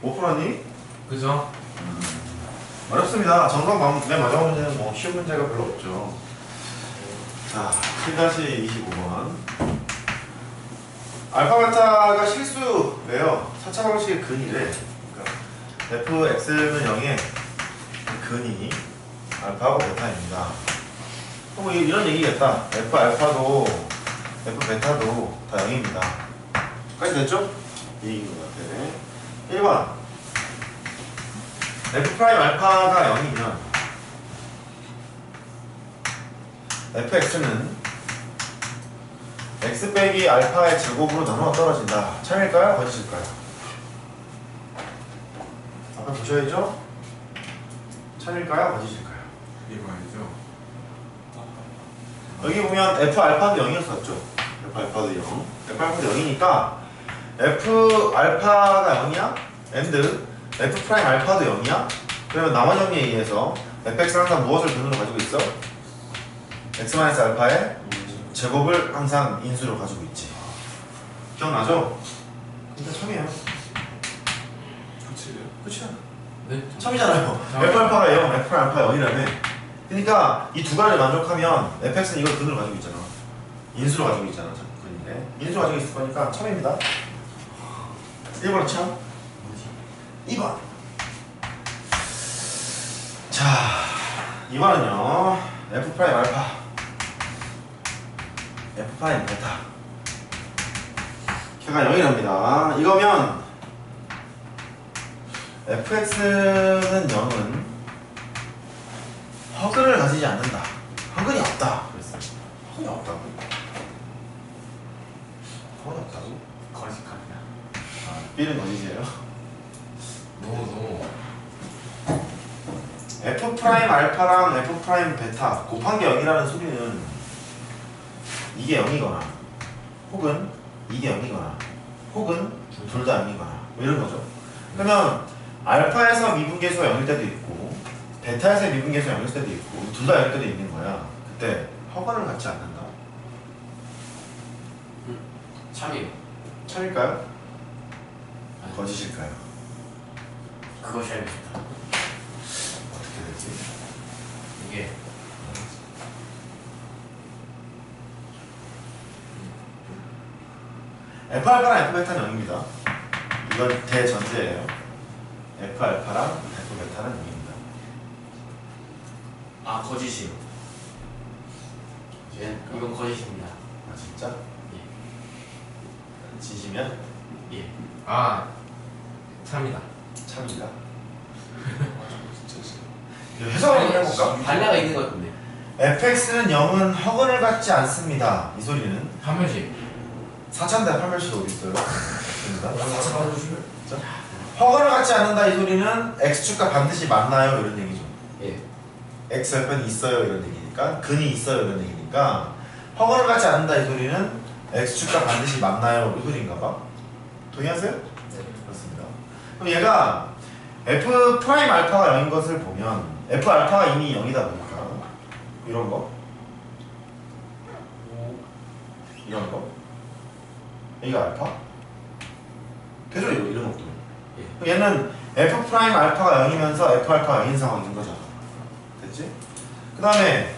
못 풀었니? 그죠? 어렵습니다. 정답 맨 마지막 문제는 뭐 쉬운 문제가 별로 없죠. 자, 7-25번. 알파 베타가 실수래요. 4차 방식의 근이래. 그러니까 fx는 0의 근이 알파하고 베타입니다. 뭐 이런 얘기겠다. f 알파도 f 베타도 다 0입니다. 까지 됐죠? 이 얘기인 것 같아. 1번. f 프라임 알파가 0이면 fx는 x 빼기 알파의 제곱으로 나누어 떨어진다. 참일까요? 거짓일까요? 아까 보셔야죠? 참일까요? 거짓일까요? 이거 아니죠? 여기 보면 f 알파도 0이었었죠. f 알파도 0. f 알파도 0이니까 f 알파가 0이야? and f 프라임 알파도 0이야? 그러면 나머지 정리에 의해서 fx는 항상 무엇을 근으로 가지고 있어? x-알파의 제곱을 항상 인수로 가지고 있지. 기억나죠? 근데 참이에요. 끝이야. 네? 참이잖아요. f 알파가 0, f 프라임 알파 0이라며. 그러니까 이 두 가지를 만족하면 fx는 이걸 근으로 가지고 있잖아. 인수로 가지고 있잖아. 근인데 인수로 가지고 있을 거니까 참입니다. 1번은 참. 2번. 자, 2번은요. f 프라임 알파, f 프라임 베타. 걔가 0이랍니다. 이거면 fx는 0은 허근을 가지지 않는다. 허근이 없다. 그랬어요. 허근이 없다고? 허근이 없다고? 거짓말이야. B는 어디세요? 너무 f 프라임 알파랑 f 프라임 베타 곱한 게 0이라는 소리는 이게 0이거나 혹은 이게 0이거나 혹은 둘 다 0이거나 뭐 이런 거죠. 그러면 알파에서 미분계수가 0일 때도 있고 베타에서 미분계수가 0일 때도 있고 둘 다 0일 때도 있는 거야. 그때 허근을 갖지 않는다. 참이요. 참일까요? 거짓일까요? 그것이 알고 싶다. 어떻게 되지? 이게 f 알파랑 f 베타는 0입니다. 이건 대전제예요. f 알파랑 f 베타는 0입니다. 아 거짓이요. 예, 이건 거짓입니다. 아 진짜? 예. 진심이야? 예. 아 참이다. 참이다. 해석을 한번 해볼까? 발레가 있는 것 같은데. fx는 0은 허근을 갖지 않습니다. 이 소리는 한 번씩. 4차인데 판별식 어디 있어요? 없습니다. 허근을 갖지 않는다 이 소리는 x축과 반드시 만나요 이런 얘기죠. 예. x 옆에는 있어요 이런 얘기니까 근이 있어요 이런 얘기니까 허근을 갖지 않는다 이 소리는 x축과 반드시 만나요 이 소리인가봐. 동의하세요? 네. 그렇습니다. 그럼 얘가 f 프라임 알파가 0인 것을 보면 f 알파가 이미 0이다 보니까 이런 거 이런 거 여기가 알파? 되죠 이런 것도. 예. 그럼 얘는 f 프라임 알파가 0이면서 f 알파가 0인 상황인 거잖아. 됐지? 그 다음에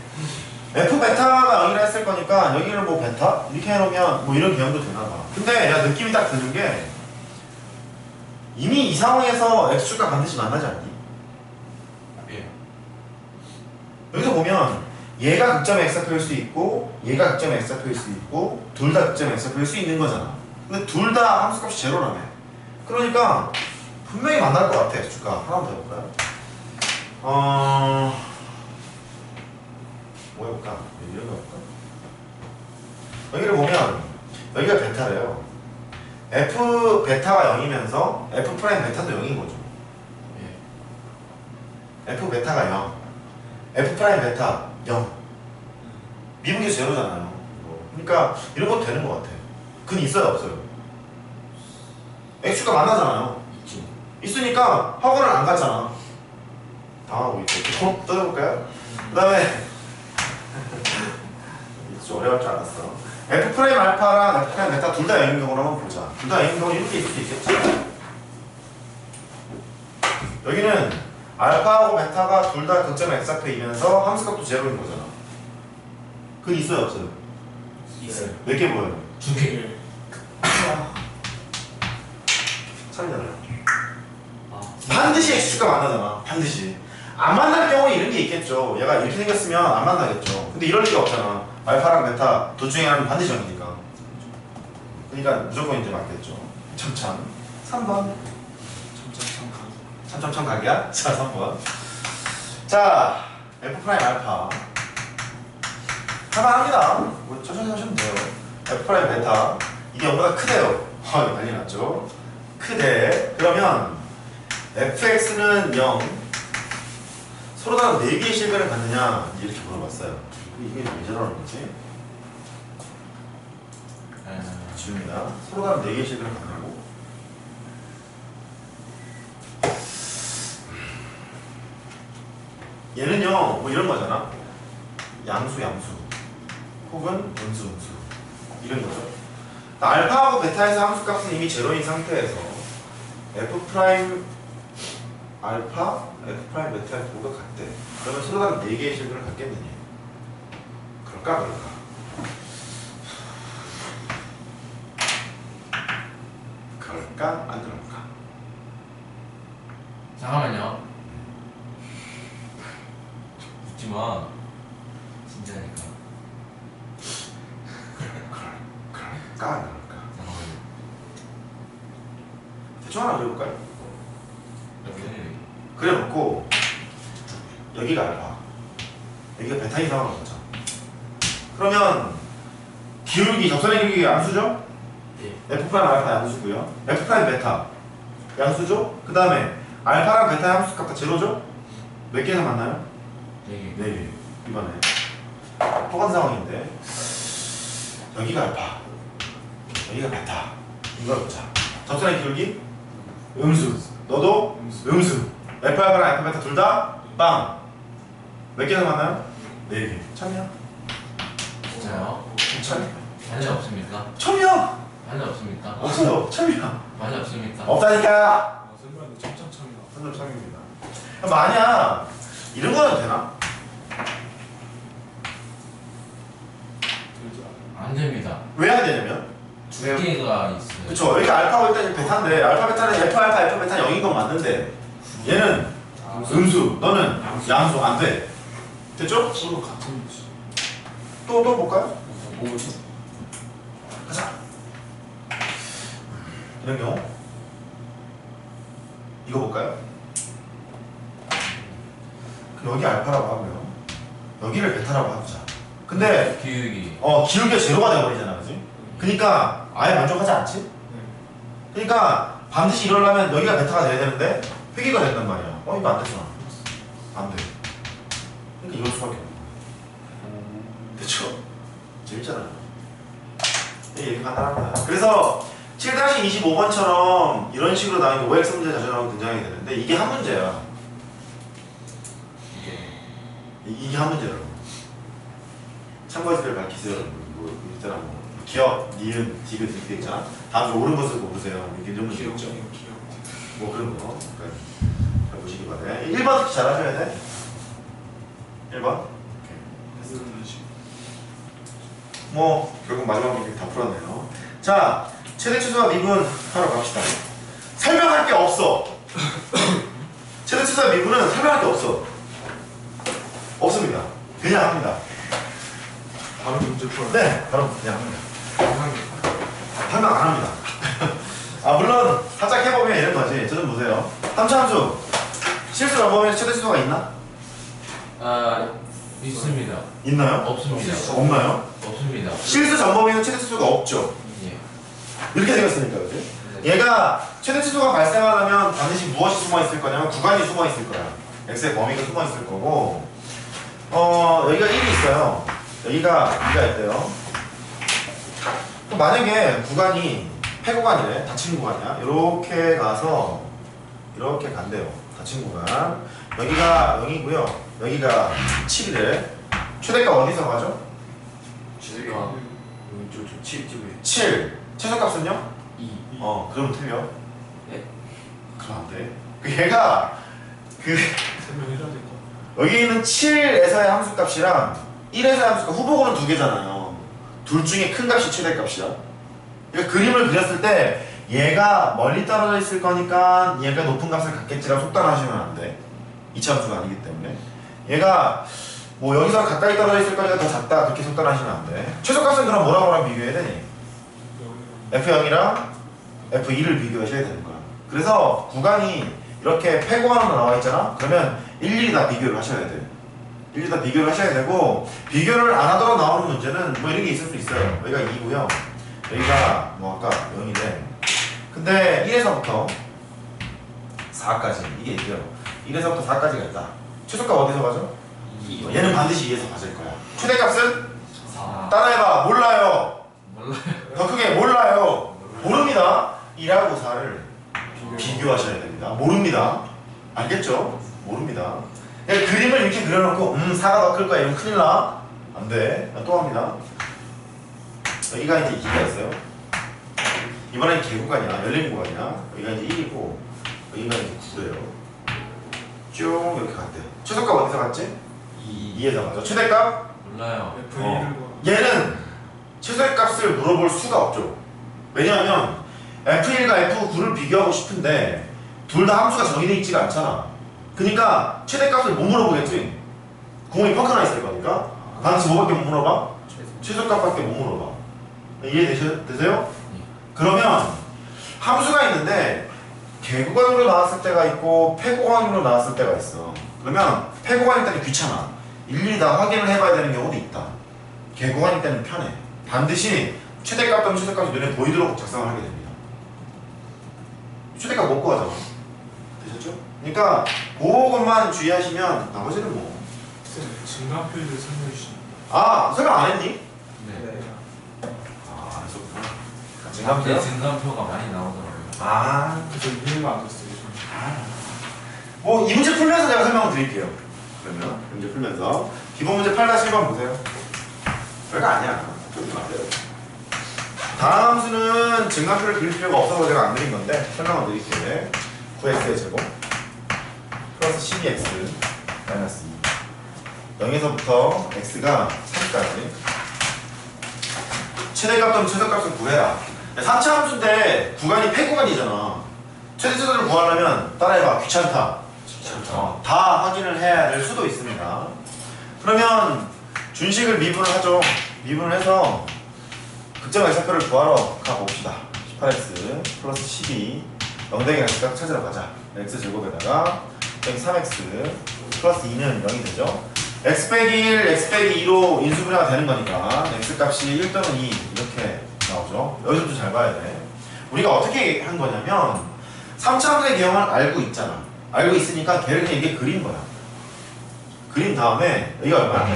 f 베타가 0이라 했을 거니까 여기를 뭐 베타? 이렇게 해놓으면 뭐 이런 개념도 되나봐. 근데 야 느낌이 딱 드는 게 이미 이 상황에서 x축과 반드시 만나지 않니? 예. 여기서 보면 얘가 극점의 x좌표일 수 있고 얘가 극점의 x좌표일 수 있고 둘 다 극점의 x좌표일 수 있는 거잖아. 근데 둘 다 함수값이 제로라며. 그러니까 분명히 만날 것 같아. x축과. 하나만 더 해볼까요? 뭐 해볼까? 이런 거 해볼까? 여기를 보면 여기가 베타래요. f 베타가 0이면서 f 프라임 베타도 0인 거죠. 예. f 베타가 0, f 프라임 베타 0. 미분계수 제로잖아요. 그러니까 이런 것도 되는 것 같아. 근이 있어요, 없어요? x축과 만나잖아요. 있지. 있으니까 허근을 안 갔잖아. 당하고 있고. 또 해볼까요? 그 다음에 좀 어려울 줄 알았어. f 프라임 알파랑 f 프라임 베타 둘 다 0인 경우로 한번 보자. 둘 다 0인 경우 이렇게 있을 수 있겠지? 여기는 알파하고 베타가 둘 다 극점 x 앞에이면서 함수값도 제로인 거잖아. 그건 있어요 없어요? 있어요. 몇 개 보여요? 2개. 참이잖아요. 아, 반드시 x축과 만나잖아. 반드시. 안 만날 경우에 이런 게 있겠죠. 얘가 이렇게 생겼으면 안 만나겠죠. 근데 이럴 리가 없잖아. 알파랑 베타 둘 중에 하나는 반드시 0이니까. 그러니까 무조건 이제 맞겠죠. 참참. 3번. 참참참 각이야? 자, 3번. 자, F 프라임 알파. 할만합니다. 뭐 천천히 하시면 돼요. F 프라임 베타. 이게 0보다 크대요. 이거 난리 났죠. 크대. 그러면 fx는 0. 서로 다른 4개의 실근을 갖느냐? 이렇게 물어봤어요. 이게 왜 저러는 거지? 지웁니다. 서로 다른 4개의 실근을 갖느냐고. 얘는요, 뭐 이런 거잖아. 양수, 혹은 음수. 이런 거죠. 알파하고 베타에서 함수 값은 이미 제로인 상태에서 f 프라임 알파, f 프라임 베타의 부호가 같대. 그러면 서로 다른 4개의 실근을 갖겠느냐? 그럴까? 그럴까? 안 그럴까? 잠깐만요. 웃지 마. 진짜니까. 그럴까? 안 그럴까? 잠깐만요. 대충 하나 그려볼까요? 이렇게. 그려놓고 여기가 알파, 여기가 베타인 상황을 보자. 그러면 기울기, 접선의 기울기 양수죠? 네. F 프라임 알파 양수고요. F 프라임 베타 양수죠? 그 다음에 알파랑 베타의 함수값 다 제로죠? 몇 개에서 만나요? 4개. 4개. 이번에 똑같은 상황인데 여기가 알파, 여기가 베타. 이걸 보자. 접선의 기울기 음수. 너도 음수. F 알파랑 F 베타 둘 다 빵. 몇 개에서 만나요? 4개. 참이야? 진짜요? 참. 반지 없습니까? 참이야! 반지 없습니까? 없어요. 참이야. 반지 없습니까? 없다니까. 선배한테 참참참이다. 선점 참입니다. 만약 이런 거는 되나? 들지 않아. 안 됩니다. 왜 안 되냐면 2개가 있어요. 그쵸. 여기가 알파고 일단 베타인데 알파 베타는 F 알파 F 베타 0인 건 맞는데 얘는 음수, 너는 양수 안 돼. 됐죠? 서로 같은 위치. 또 볼까요? 뭐지? 가자. 이런 경우 이거 볼까요? 그럼 여기 알파라고 하고요. 여기를 베타라고 하자. 근데 기울기. 기울기가 제로가 되어버리잖아, 그지? 그러니까 아예 만족하지 않지? 그러니까 반드시 이러려면 여기가 베타가 돼야 되는데 회귀가 된단 말이야. 이거 안 되잖아. 안 돼. 그러니까 이럴 수밖에 없는 거야. 됐죠? 재밌잖아. 얘기 간단합니다. 그래서 7-25번처럼 이런 식으로 나오는 OX 문제 자주 나오면 등장하게 되는데 이게 한 문제야. 이게 한 문제라고. 참고해서 밝히세요. 뭐 있잖아, 뭐 기억, 니은, 디귿 이렇게 돼 있잖아. 다음 주 옳은 것을 고르세요. 이렇게 이런 문제 있죠. 뭐 그런 거. 그러니까 잘 보시기 바래. 1번 특히 잘하셔야 돼. 1번. 뭐 결국 마지막 문제 다 풀었네요. 자, 최대 최소와 미분 하러 갑시다. 설명할 게 없어. 최대 최소와 미분은 설명할 게 없어. 없습니다. 그냥 합니다. 바로 문제 풀어. 네, 바로 그냥 합니다. 설명 안 합니다. 물론 살짝 해보면 이런 거지. 저 좀 보세요. 3차 함수 실수 넘으면 최대 최소가 있나? 있습니다. 있나요? 없습니다. 없나요? 없습니다. 실수 전범위는 최대 최소가 없죠. 예. 이렇게 생겼으니까, 그지? 얘가 최대 최소가 발생하려면 반드시 무엇이 숨어 있을 거냐면 구간이 숨어 있을 거야. x의 범위가 숨어 있을 거고, 여기가 1이 있어요. 여기가 2가 있대요. 그럼 만약에 구간이 폐구간이래, 닫힌 구간이야. 이렇게 가서 이렇게 간대요. 닫힌 구간. 여기가 0이고요. 여기가 7이래. 최대값 어디서 가죠? 최대가 7. 최소값은요? 2. 그럼 틀려. 네? 그럼 안 돼. 얘가 설명해줘야 될 거. 여기 있는 7에서의 함수값이랑 1에서의 함수값 후보군은 두 개잖아요. 둘 중에 큰 값이 최대값이야. 그러니까 그림을 그렸을 때 얘가 멀리 떨어져 있을 거니까 얘가 높은 값을 갖겠지라고 속단하시면 안 돼. 이차 함수가 아니기 때문에. 얘가 뭐 여기서 가까이 떨어져 있을 거니까 더 작다 그렇게 속단하시면 안 돼. 최소값은 그럼 뭐랑 비교해야 되니? F0이랑 F2를 비교하셔야 되는 거야. 그래서 구간이 이렇게 패고하는 거 나와 있잖아? 그러면 일일이 다 비교를 하셔야 돼. 일일이 다 비교를 하셔야 되고, 비교를 안 하도록 나오는 문제는 뭐 이런 게 있을 수 있어요. 여기가 2고요. 여기가 뭐 아까 0이래. 근데 1에서부터 4까지. 이게 2요. 1에서부터 4까지가 있다. 최소값 어디서 가죠? 얘는 반드시 2에서 가질 거야. 최대값은? 4. 따라해봐. 몰라요. 몰라요. 더 크게 몰라요. 모릅니다. 2하고 4를 비교하셔야 됩니다. 모릅니다. 알겠죠? 모릅니다. 그러니까 그림을 이렇게 그려놓고 4가 더 클 거야. 이러면 큰일 나. 안 돼. 또 합니다. 여기가 이제 2가 있어요. 이번엔 개구간이야. 열린 구간이야. 여기가 이제 1이고 여기가 이제 9예요. 쭉 이렇게 갔대. 최소값 어디서 갔지? 2에서 가죠. 최대값? 몰라요. F1을 얘는 최소값을 물어볼 수가 없죠. 왜냐하면 F1과 F9를 비교하고 싶은데 둘 다 함수가 정의되어 있지가 않잖아. 그러니까 최대값을 못 물어보겠지. 구멍이 펑크 나 있을 거니까. 반드시 뭐밖에 못 물어봐? 최소값밖에 못 물어봐. 이해되세요? 그러면 함수가 있는데 개구간으로 나왔을 때가 있고 패구간으로 나왔을 때가 있어. 그러면 패구간일 때는 귀찮아. 일일이 다 확인을 해봐야 되는 경우도 있다. 개구간일 때는 편해. 반드시 최대값 또는 최소값이 눈에 보이도록 작성을 하게 됩니다. 최대값 못 구하잖아. 되셨죠? 그러니까 그것만 주의하시면 나머지는 뭐. 증가표를 설명해 주시면. 아, 설명 안 했니? 네. 아, 안 했었구나. 증감표? 증감표? 증감표가 많이 나오더라고요. 아, 그래서 이해가 안 됐어요. 뭐 이 문제 풀면서 제가 설명을 드릴게요. 그러면 문제 풀면서 기본 문제 8-1번 보세요. 별거 아니야. 좀 맞아요. 다음 함수는 증가표를 그릴 필요가 없어서 제가 안 그린 건데 설명을 드릴게요. 9x의 제곱 플러스 12x 마이너스 2 0에서부터 x가 3까지 최대값 또는 최소값을 구해라. 3차 함수인데 구간이 패구간이잖아. 최대 최소를 구하려면 따라해봐. 귀찮다. 다 확인을 해야 될 수도 있습니다. 그러면 준식을 미분을 하죠. 미분을 해서 극점 x표를 구하러 가봅시다. 18x 플러스 12 0대기 x값 찾으러 가자. x제곱에다가 3x 플러스 2는 0이 되죠. x 빼기 1, x 빼기 2로 인수분해가 되는 거니까 x값이 1 또는 2 이렇게 나오죠. 여기서부터 잘 봐야 돼. 우리가 어떻게 한 거냐면 3차 함수의 개형을 알고 있잖아. 알고 있으니까 걔를 그냥 이게 그린 거야. 그린 다음에 여기가 얼마야?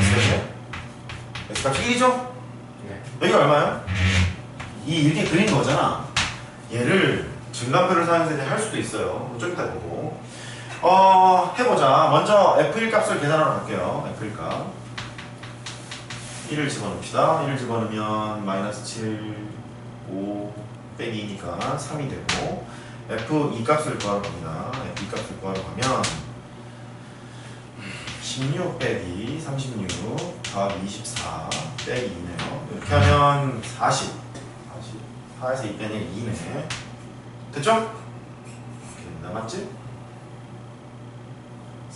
x값이 1이죠? 네. 여기가 얼마야? 이렇게 그린 거잖아. 얘를 증감표를 사용해서 이제 할 수도 있어요. 좀 이따 보고. 해보자. 먼저 F1 값을 계산하러 갈게요. F1 값. 1을 집어넣읍시다. 1을 집어넣으면 마이너스 7, 5 빼기 2니까 3이 되고 F2 값을 구하러 갑니다. F2 값을 구하러 가면 16 빼기 36 더하기 24 빼기 2네요. 이렇게 하면 40 4에서 2 빼니 2네. 됐죠? 이렇게 남았지?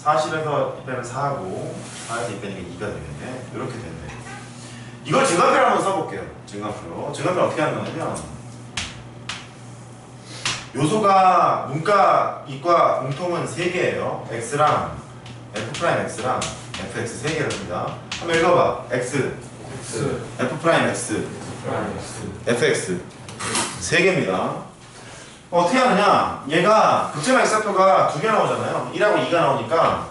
40에서 2 빼면 4고 4에서 2 빼니까 2가 되겠네. 이렇게 됐네. 이걸 증가표로 한번 써볼게요. 증가표로. 증가표 어떻게 하는 거냐면 요소가 문과, 이과 공통은 3개예요. x랑 f'x랑 fx 3개를 합니다. 한번 읽어봐. x, f'x, fx 3개입니다. 어떻게 하느냐? 얘가 극점 x표가 2개 나오잖아요. 1하고 2가 나오니까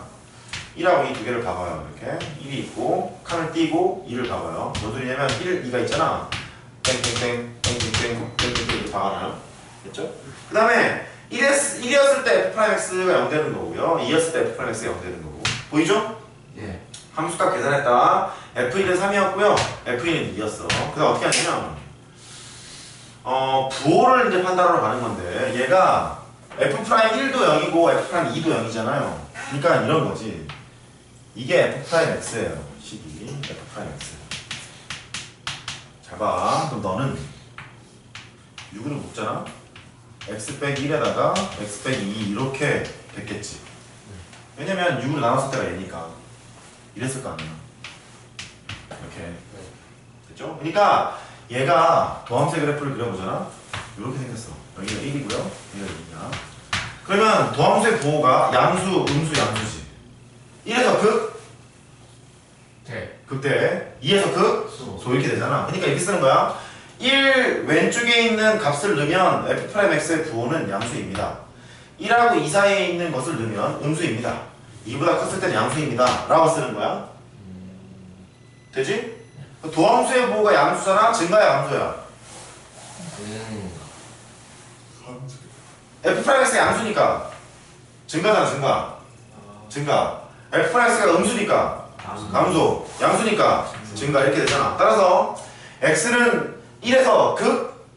1하고 2 두 개를 박아요. 이렇게 1이 있고 칸을 띄고 2를 박아요. 뭔 소리냐면 1, 2가 있잖아. 땡땡땡 땡땡땡 땡땡땡 이렇게 박아놔요. 됐죠? 그 다음에 1이었을 때 f'x가 0 되는 거고요. 2였을 때 f'x가 0 되는 거고. 보이죠? 예. 함수값 계산했다. f1은 3이었고요. f2는 2였어. 그 다음 어떻게 하냐면 부호를 이제 판단하러 가는 건데 얘가 f'1도 0이고 f'2도 0이잖아요. 그러니까 이런 거지. 이게 F'X예요. 식이 F'X. 잘 봐. 그럼 너는 6으로 묶잖아. X 빼기 1에다가 X 빼기 2 이렇게 됐겠지. 왜냐면 6으로 나눴을 때가 얘니까 이랬을 거 아니야. 이렇게 됐죠? 그러니까 얘가 도함수의 그래프를 그려보잖아. 이렇게 생겼어. 여기가 1이고요. 여기가 2야. 그러면 도함수의 부호가 양수, 음수, 양수지. 1에서 극, 대. 극대, 2에서 극, 소 이렇게 되잖아. 그러니까 이렇게 쓰는 거야. 1 왼쪽에 있는 값을 넣으면 F'X의 부호는 양수입니다. 1하고 2 사이에 있는 것을 넣으면 음수입니다. 2보다 컸을 때는 양수입니다. 라고 쓰는 거야. 되지? 도함수의 부호가 양수잖아? 증가야, 감소야? F'X가 양수니까 증가잖아, 증가. 증가. F'X가 음수니까 감소. 양수니까 증가. 이렇게 되잖아. 따라서 X는 1에서 극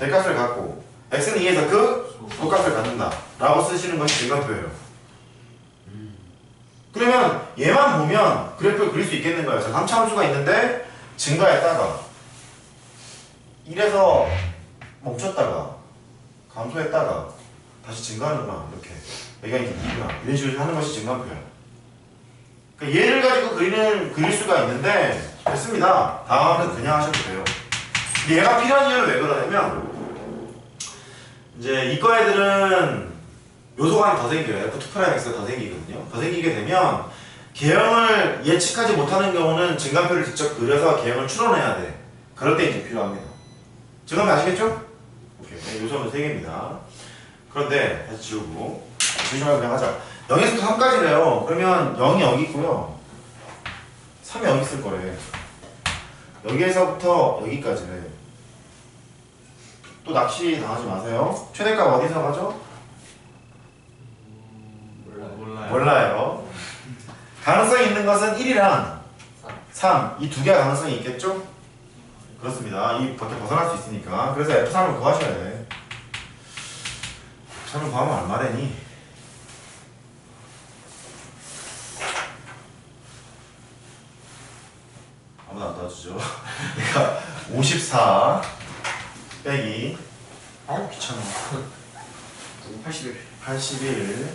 대값을 갖고 X는 2에서 극 소값을 갖는다 라고 쓰시는 것이 증가표예요. 그러면 얘만 보면 그래프를 그릴 수 있겠는 거야. 자, 3차 함수가 있는데 증가했다가 1에서 멈췄다가 감소했다가 다시 증가하는구나. 이렇게 여기가 이제 2구나. 이런 식으로 하는 것이 증가표야. 그러니까 얘를 가지고 그릴 수가 있는데 됐습니다. 다음은 그냥 하셔도 돼요. 근데 얘가 필요한 이유는 왜 그러냐면 이제 이과 애들은 요소가 하나 더 생겨요. F2'X가 더 생기거든요. 더 생기게 되면 개형을 예측하지 못하는 경우는 증가표를 직접 그려서 개형을 추론해야 돼. 그럴 때 이제 필요합니다. 증가표 아시겠죠? 오케이. 요소는 3개입니다. 그런데 다시 지우고 조심하게 그냥 하자. 0에서부터 3까지래요. 그러면 0이 여기 있고요. 3이 여기 있을 거래. 여기에서부터 여기까지래. 또 낚시 당하지 마세요. 최대값 어디서 가죠? 몰라요. 가능성이 있는 것은 1이랑 3. 이 두 개가 가능성이 있겠죠? 그렇습니다. 이 밖에 벗어날 수 있으니까. 그래서 F3을 구하셔야 돼. F3을 구하면 얼마 되니? 아무도 안 도와주죠. 내가 54 빼기 귀찮아 81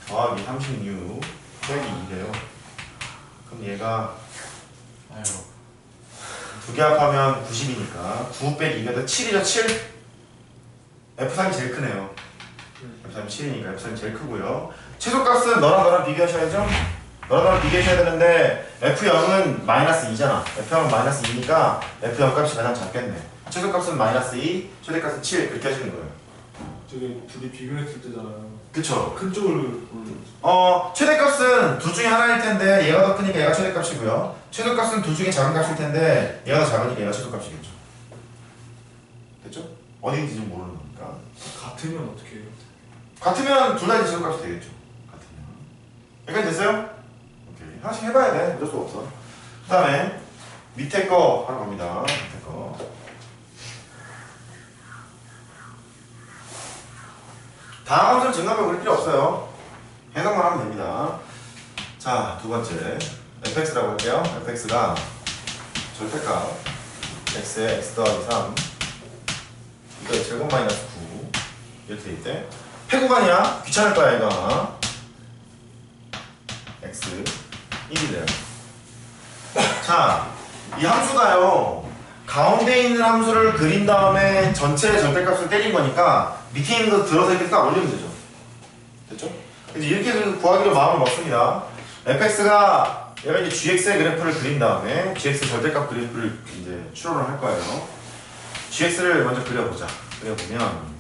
더하기 36 빼기 2래요. 그럼 얘가 두 개 합하면 90이니까 9 빼기 2가 더 7이죠. 7 F3이 제일 크네요. F3이 7이니까 F3이 제일 크고요. 최소값은 너랑 비교하셔야죠. 너랑 비교하셔야 되는데 F0은 마이너스 2잖아. F0은 마이너스 2니까 F0 값이 가장 작겠네. 최소값은 마이너스 2, 최대값은 7 그렇게 하시는 거예요. 저게 둘이 비교했을 때잖아요. 그쵸. 큰 쪽을 고르죠. 최대값은 둘 중에 하나일 텐데 얘가 더 크니까 얘가 최대값이고요. 최소값은 둘 중에 작은 값일 텐데 얘가 더 작으니까 얘가 최소값이겠죠. 됐죠? 어디인지 좀 모르는 거니까. 같으면 어떻게 해요? 같으면 둘 다 이제 최소값이 되겠죠. 같으면. 여기까지 됐어요? 오케이. 하나씩 해봐야 돼. 어쩔 수 없어. 그 다음에 밑에 거 하러 갑니다. 밑에 거. 다음 함수는 증가표 그릴 필요 없어요. 해석만 하면 됩니다. 자, 두 번째 fx라고 할게요. fx가 절대값 x에 x 더하기 3 이거 제곱 마이너스 9 이렇게 돼 있대. 패구간이야. 귀찮을 거야 이거. x 1이래요. 자, 이 함수가요 가운데 있는 함수를 그린 다음에 전체 절대값을 때린 거니까 밑에 있는 거 들어서 이렇게 딱 올리면 되죠. 됐죠? 이제 이렇게 구하기로 마음을 먹습니다. fx가 얘가 이제 gx의 그래프를 그린 다음에 gx 절대값 그래프를 이제 추론을 할 거예요. gx를 먼저 그려보자. 그려보면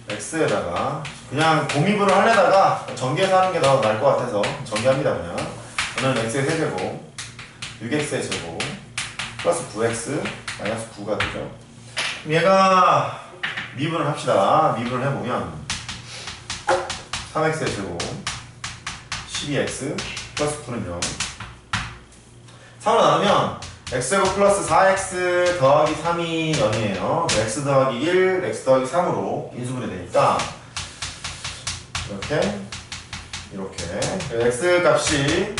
x에다가 그냥 공미분을 하려다가 전개해서 하는 게 더 나을 것 같아서 전개합니다. 그냥 저는 x의 세제곱 6x의 제곱 플러스 9x 마이너스 9가 되죠. 그럼 얘가 미분을 합시다. 미분을 해보면 3x의 제곱 12x 플러스 9는 0 3으로 나누면 x제곱 플러스 4x 더하기 3이 0이에요. x 더하기 1, x 더하기 3으로 인수분해 되니까 이렇게 이렇게 x 값이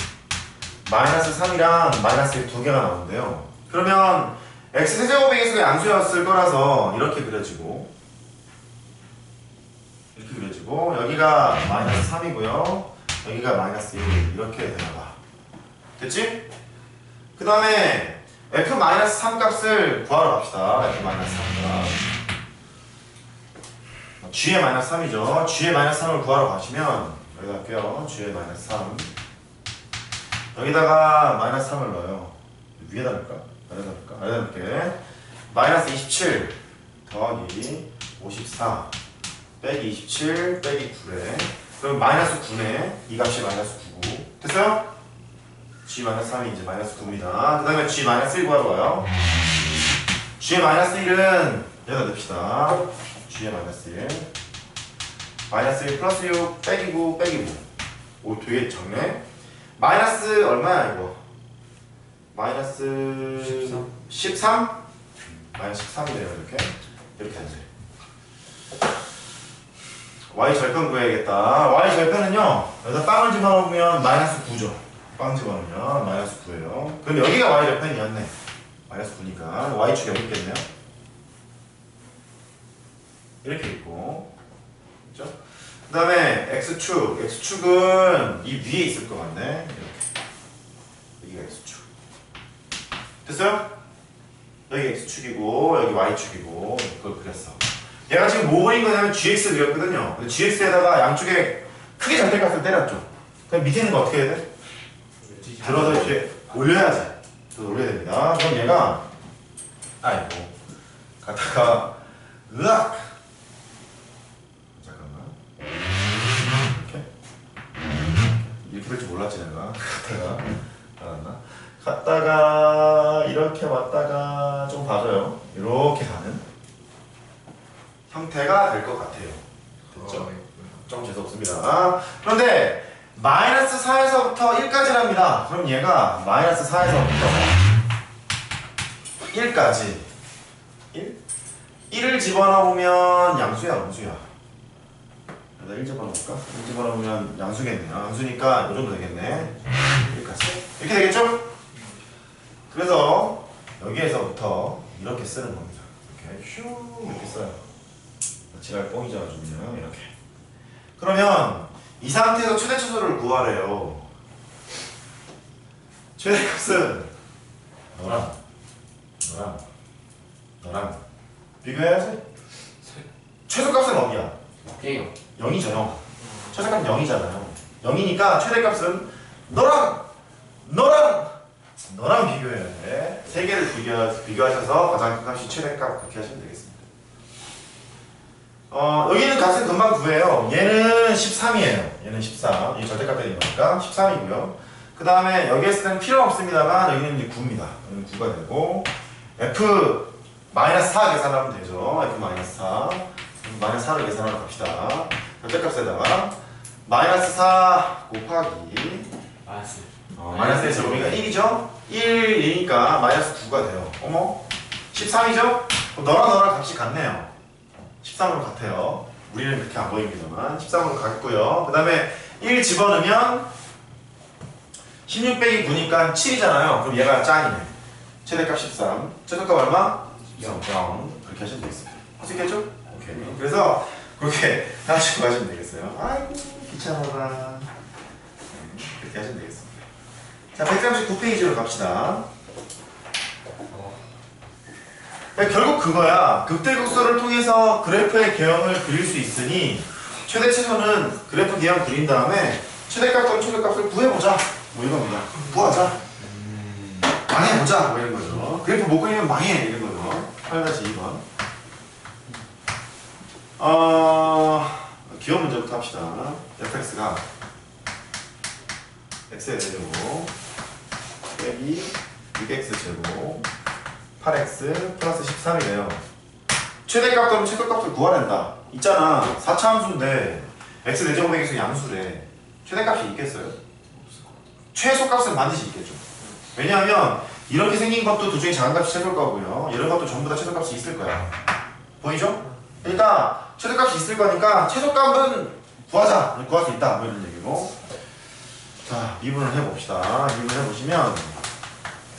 마이너스 3이랑 마이너스 1 두 개가 나오는데요. 그러면 x 세제곱의 개수가 양수였을 거라서 이렇게 그려지고 여기가 마이너스 3이고요. 여기가 마이너스 1 이렇게 되나봐. 됐지? 그 다음에 f-3 값을 구하러 갑시다. f-3 값. g의 마이너스 3이죠. g의 마이너스 3을 구하러 가시면 여기다 할게요. g의 마이너스 3 여기다가 마이너스 3을 넣어요. 위에다 넣을까? 아래다 넣을까? 아래다 넣을게. 마이너스 27 더하기 54 빼기 27 빼기 9래. 그럼 마이너스 9네. 이 값이 마이너스 9고. 됐어요? g 마이너스 3이 이제 마이너스 9입니다. 그 다음에 g 마이너스 1 구하러 가요. g의 마이너스 1은 여기다 넣읍시다. g의 마이너스 1 마이너스 1 플러스 6 빼기 9 빼기 9. 오 되게 작네. 마이너스 얼마야 이거? 마이너스 13? 마이너스 13이네요. 이렇게 하지. y 절편 구해야겠다. y 절편은요 여기다 빵을 집어넣으면 마이너스 9죠. 빵 집어넣으면 마이너스 9예요. 그럼 여기가 y 절편이었네. 마이너스 9니까 y축이 여기 있겠네요. 이렇게 있고, 그렇죠? 그 다음에 x축은 이 위에 있을 것 같네. 이렇게 여기가 x축. 됐어요? 여기 x축이고 여기 y축이고 그걸 그렸어. 얘가 지금 뭐 그린 거냐면 gx 그렸거든요. gx에다가 양쪽에 크게 절대값을 때렸죠. 그럼 밑에 있는 거 어떻게 해야 돼? 들어서 이렇게 올려야지. 들어서 올려야 됩니다. 그럼 얘가 아이고 갖다가 으악 잠깐만 이렇게 될 줄 몰랐지 내가. 갖다가 알았나? 갔다가 이렇게 왔다가 좀 봐줘요. 이렇게 가는 형태가 될 것 같아요. 됐죠? 좀 재수없습니다. 그런데 마이너스 4에서부터 1까지랍니다. 그럼 얘가 마이너스 4에서부터 1까지 1을 집어넣으면 양수야 음수야? 여기다 1 집어넣을까? 1 집어넣으면 양수겠네요. 양수니까 이 정도 되겠네. 1까지 이렇게 되겠죠? 그래서 여기에서부터 이렇게 쓰는 겁니다. 이렇게 슈 이렇게 써요. 지랄 뻥이죠 아주 그냥 이렇게. 그러면 이 상태에서 최대 최소를 구하래요. 최대값은 너랑 비교해야지. 최소값은 어디야? 0이죠 0. 최소값은 0이잖아요. 0이니까 최대값은 너랑 비교해야 돼. 세 개를 비교하셔서 가장 큰 값이 최대값 그렇게 하시면 되겠습니다. 여기는 값은 금방 구해요. 얘는 13이에요. 얘는 13. 이 절대값 되는 거니까 13이고요. 그 다음에 여기에 쓰는 필요 없습니다만 여기는 이제 9입니다. 여기는 9가 되고 F-4 계산하면 되죠. F-4 마이너스 4를 계산하러 갑시다. 절대값에다가 마이너스 4 곱하기 마이너스 1에서 여기가 1이죠? 1이니까 마이너스 9가 돼요. 어머 13이죠? 그럼 너랑 값이 같네요. 13으로 같아요. 우리는 그렇게 안 보입니다만 13으로 같고요. 그 다음에 1 집어넣으면 16 빼기 9니까 7이잖아요. 그럼 얘가 짱이네. 최대값 13. 최소값 얼마? 0. 그렇게 하시면 되겠습니다. 할 수 있겠죠? 오케이. 그래서 그렇게 하시고 가시면 되겠어요. 아이고 귀찮아라. 그렇게 하시면 되겠습니다. 자, 139페이지로 갑시다. 결국 그거야. 극대극소를 통해서 그래프의 개형을 그릴 수 있으니 최대 최소는 그래프 개형 그린 다음에 최대값 또는 최소값을 구해보자. 뭐 이겁니다. 구하자. 망해보자. 뭐 이런 거죠. 그래프 못 그리면 망해. 이런 거죠. 8-2번. 기호 문제부터 합시다. fx가 x의 대제곱 빼기 6x 제곱 8x 플러스 13이래요. 최대값 또는 최소값을 구하란다. 있잖아. 4차 함수인데 x 대제곱의 개수 양수래. 최대값이 있겠어요? 최소값은 반드시 있겠죠. 왜냐하면 이렇게 생긴 것도 도중에 작은 값이 최소일 거고요. 이런 것도 전부 다 최소값이 있을 거야. 보이죠? 그러니까 최소값이 있을 거니까 최소값은 구하자. 구할 수 있다. 뭐 이런 얘기고. 자, 미분을 해봅시다. 미분을 해보시면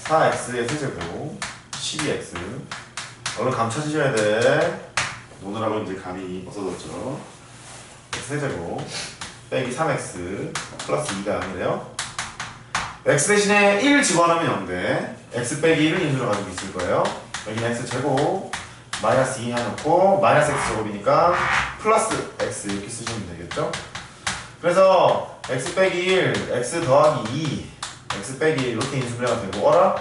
4x의 세제곱 12x. 얼른 감 찾으셔야 돼. 노느라고 이제 감이 없어졌죠. 세제곱 빼기 3x 플러스 2가 0이래요. x 대신에 1 집어넣으면 0돼. x 빼기 1을 인수로 가지고 있을 거예요. 여기는 x 제곱 마이너스 2 해놓고 마이너스 x 제곱이니까 플러스 x 이렇게 쓰시면 되겠죠. 그래서 x 빼기 1, x 더하기 2, x 빼기 1 이렇게 인수분해가 되고 어라?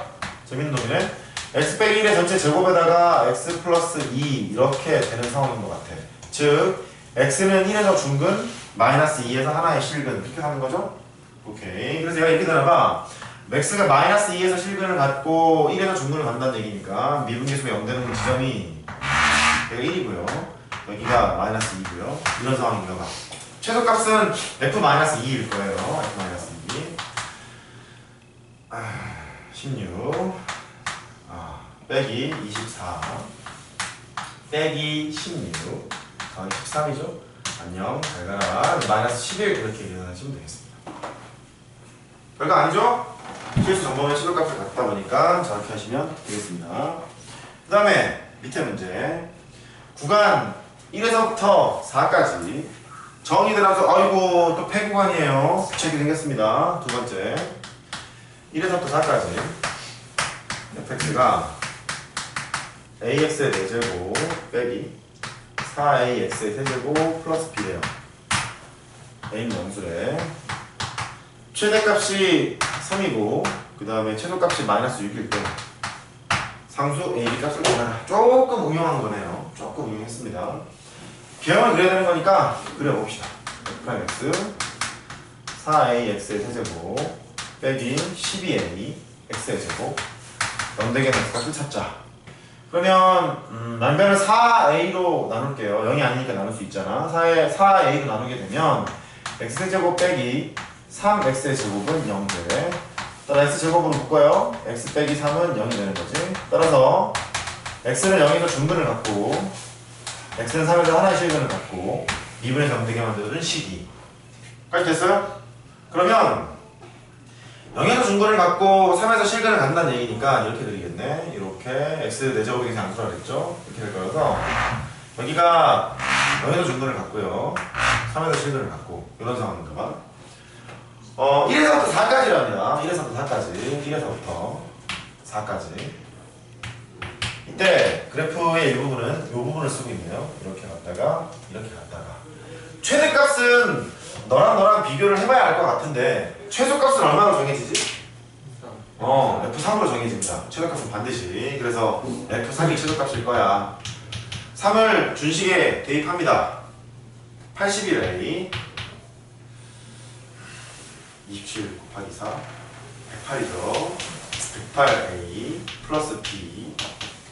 재밌는 놈이네. x 빼기 1의 전체 제곱에다가 x 플러스 2 이렇게 되는 상황인 것 같아. 즉 x는 1에서 중근 마이너스 2에서 하나의 실근 이렇게 하는 거죠. 오케이. 그래서 얘가 이렇게 되나봐. x가 마이너스 2에서 실근을 갖고 1에서 중근을 간다는 얘기니까 미분계수가 0 되는 지점이 여기가 1이고요. 여기가 마이너스 2고요. 이런 상황인가 봐. 최소값은 f-2일 거예요. f-2. 16 빼기 24 빼기 16 더하기 13이죠. 안녕 잘 가라. 마이너스 11 그렇게 계산하시면 되겠습니다. 별거 아니죠? 실수 정보면 최소값을 갖다 보니까 저렇게 하시면 되겠습니다. 그 다음에 밑에 문제 구간 1에서부터 4까지 정의들어서 아이고 또 폐구간이에요. 부채기 생겼습니다. 두 번째 1에서부터 4까지 fx가 ax의 4제곱 빼기 4ax의 세제곱 플러스 b래요. a는 영수래. 최대값이 3이고 그 다음에 최소값이 마이너스 6일 때 상수 a, b 값을 구하라. 조금 응용한 거네요. 조금 응용했습니다. 개형을 그려야 되는 거니까 그려봅시다. f'x 4ax의 세제곱 빼기 12a x의 제곱 연대계 x값을 찾자. 그러면 난변을 4a로 나눌게요. 0이 아니니까 나눌 수 있잖아. 4a로 나누게 되면 x제곱 빼기 3x의 제곱은 0돼. 따라 x제곱으로 묶어요. x 빼기 3은 0이 되는 거지. 따라서 x는 0에서 중근을 갖고 x는 3에서 하나의 실근을 갖고 미분에서 0되게 만들어준 식이 까지 됐어요? 그러면 0에서 중근을 갖고 3에서 실근을 갖는다는 얘기니까 이렇게 드리겠네. 이렇게 x 4제곱이 그냥 안 수라랬죠? 이렇게 될 거여서 여기가 0에서 중근을 갖고요 3에서 실근을 갖고 이런 상황인가 봐. 1에서부터 4까지랍니다. 1에서부터 4까지 1에서부터 4까지 이때 그래프의 일부분은 이 부분을 쓰고 있네요. 이렇게 갔다가 이렇게 갔다가 최대값은 너랑 비교를 해봐야 알 것 같은데 최소값은 얼마로 정해지지? F3으로 정해집니다. 최소값은 반드시. 그래서 F3이 최소값일 거야. 3을 준식에 대입합니다. 81A 27 곱하기 4 108이죠. 108A 플러스 B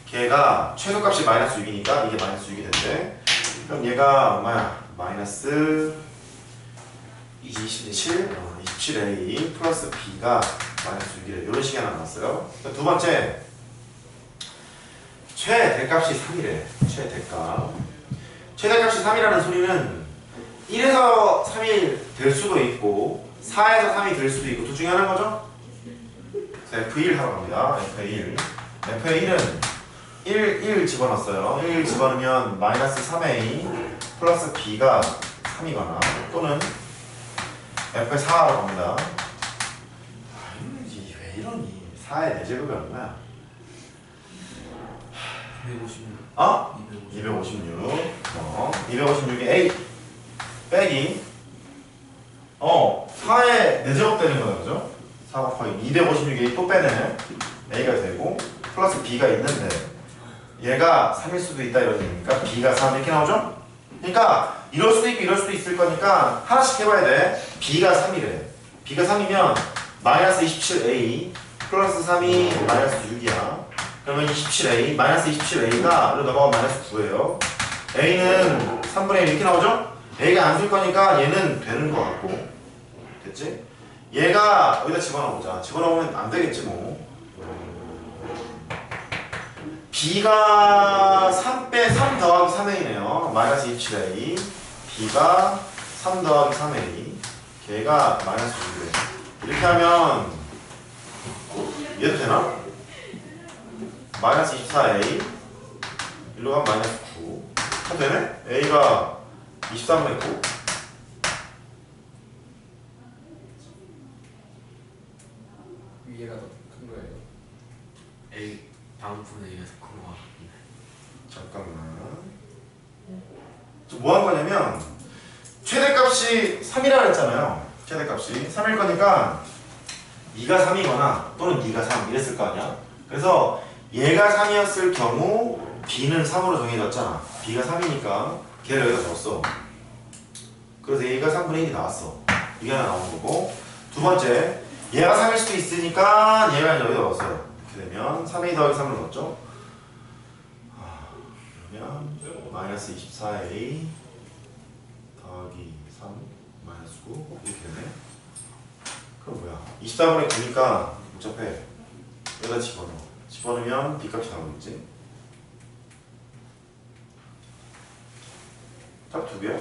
걔가 최소값이 마이너스 6이니까 이게 마이너스 6이 된대. 그럼 얘가 얼마야? 마이너스 27A 플러스 B가 마이너스 6이래. 이런 식이 하나 나왔어요. 두 번째 최대값이 3이래. 최대값이 3이라는 소리는 1에서 3이 될 수도 있고 4에서 3이 될 수도 있고 둘 중에 하나인 거죠? F1 하러 갑니다. F1 F1은 1 집어넣었어요. 1 집어넣으면 마이너스 3A 플러스 B가 3이거나 또는 F4 하러 갑니다. 왜 이러니? 4의 4제곱이 얼마야? 256. 256. 256에 A 빼기 4의 4제곱 되는 거예요. 그죠? 4 곱하기 256에 또 빼네. A가 되고 플러스 B가 있는데 얘가 3일 수도 있다 이런 얘기니까 B가 3 이렇게 나오죠? 그러니까 이럴 수도 있고 이럴 수도 있을 거니까 하나씩 해봐야 돼. B가 3이래. B가 3이면 마이너스 27A 플러스 3이 마이너스 6이야. 그러면 27A 마이너스 27A가 넘어가면 마이너스 9예요. A는 3분의 1 이렇게 나오죠? A가 안 쓸 거니까 얘는 되는 거 같고 됐지? 얘가 여기다 집어넣어보자. 집어넣으면 안 되겠지 뭐. B가 3 더하기 3A네요. 마이너스 27A B가 3 더하기 3a 걔가 마이너스 9래. 이렇게 하면 얘도 되나? 마이너스 24a 일로 가면 마이너스 9 해도 되네? a가 23을 했고 위에가 더 큰 거예요. A 다음 분에 의해서 큰 거 같은데. 잠깐만 뭐 한 거냐면 최대값이 3이라고 했잖아요. 최대값이 3일 거니까 2가 3이거나 또는 2가 3 이랬을 거 아니야. 그래서 얘가 3이었을 경우 b는 3으로 정해졌잖아. b가 3이니까 걔를 여기다 줬어. 그래서 a가 3분의 1이 나왔어. 이게 하나 나온 거고 두 번째 얘가 3일 수도 있으니까 얘가 여기다 넣었어요. 이렇게 되면 3a 더하기 3을 넣었죠. 그러면 마이너스 24a 더하기 3 마이너스 9 이렇게 되네. 그럼 뭐야 24분의 9니까 복잡해. 여기다 집어넣어. 집어넣으면 b값이 나오겠지. 딱 두 개야?